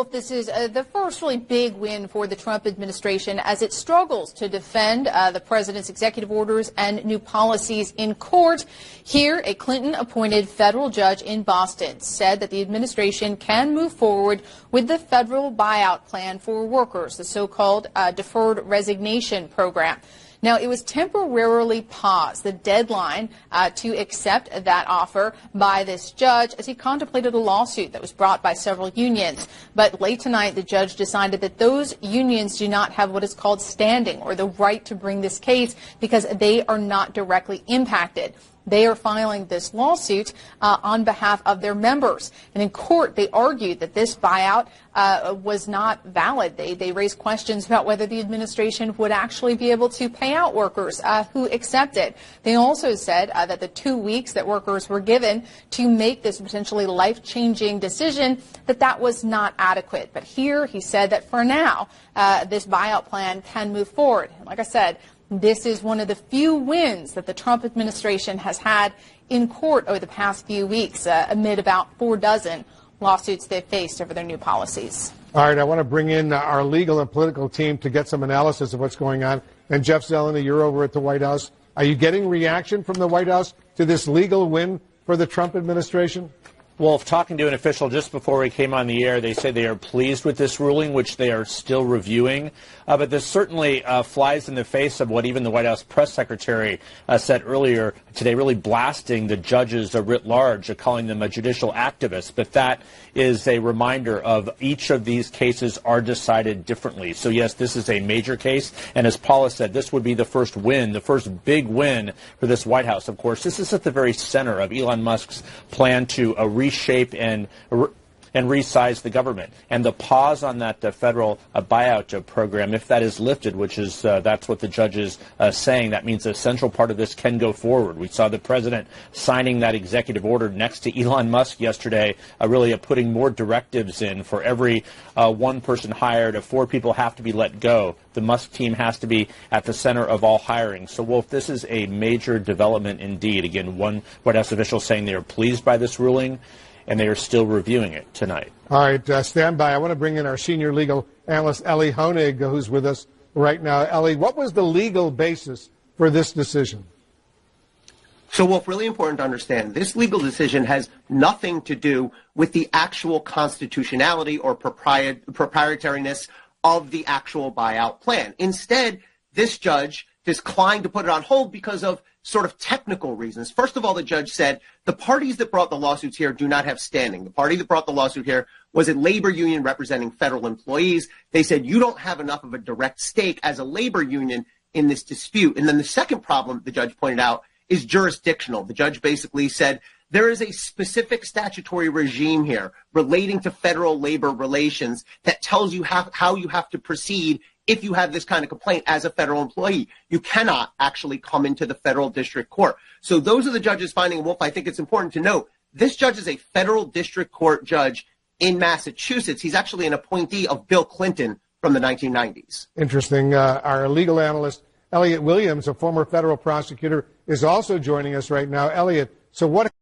Wolf, this is the first really big win for the Trump administration as it struggles to defend the president's executive orders and new policies in court. Here, a Clinton-appointed federal judge in Boston said that the administration can move forward with the federal buyout plan for workers, the so-called deferred resignation program. Now, it was temporarily paused, the deadline to accept that offer by this judge as he contemplated a lawsuit that was brought by several unions. But late tonight, the judge decided that those unions do not have what is called standing or the right to bring this case because they are not directly impacted. They are filing this lawsuit on behalf of their members. And in court, they argued that this buyout was not valid. They raised questions about whether the administration would actually be able to pay out workers who accept it. They also said that the 2 weeks that workers were given to make this potentially life-changing decision, that was not adequate. But here he said that for now, this buyout plan can move forward. Like I said, this is one of the few wins that the Trump administration has had in court over the past few weeks, amid about 4 dozen lawsuits they've faced over their new policies. All right, I want to bring in our legal and political team to get some analysis of what's going on. And Jeff Zeleny, you're over at the White House. Are you getting reaction from the White House to this legal win for the Trump administration? Well, talking to an official just before we came on the air, they say they are pleased with this ruling, which they are still reviewing. But this certainly flies in the face of what even the White House press secretary said earlier today, really blasting the judges writ large, calling them a judicial activist. But that is a reminder of each of these cases are decided differently. So, yes, this is a major case. And as Paula said, this would be the first win, the first big win for this White House. Of course, this is at the very center of Elon Musk's plan to reshape and resize the government. And the pause on that federal buyout program, if that is lifted, which is that's what the judge is saying, that means a central part of this can go forward. We saw the president signing that executive order next to Elon Musk yesterday, really putting more directives in for every one person hired. 4 people have to be let go. The Musk team has to be at the center of all hiring. So, Wolf, this is a major development indeed. Again, one White House official saying they are pleased by this ruling, and they are still reviewing it tonight. All right, stand by. I want to bring in our senior legal analyst, Ellie Honig, who's with us right now. Ellie, what was the legal basis for this decision? So, Wolf, really important to understand, this legal decision has nothing to do with the actual constitutionality or proprietariness of the actual buyout plan. Instead, this judge declined to put it on hold because of sort of technical reasons. First of all, the judge said the parties that brought the lawsuits here do not have standing. The party that brought the lawsuit here was a labor union representing federal employees. They said you don't have enough of a direct stake as a labor union in this dispute. And then the second problem the judge pointed out is jurisdictional. The judge basically said there is a specific statutory regime here relating to federal labor relations that tells you how you have to proceed if you have this kind of complaint as a federal employee. You cannot actually come into the federal district court. So those are the judges finding. Wolf, I think it's important to note, this judge is a federal district court judge in Massachusetts. He's actually an appointee of Bill Clinton from the 1990s. Interesting. Our legal analyst, Elliot Williams, a former federal prosecutor, is also joining us right now. Elliot, so what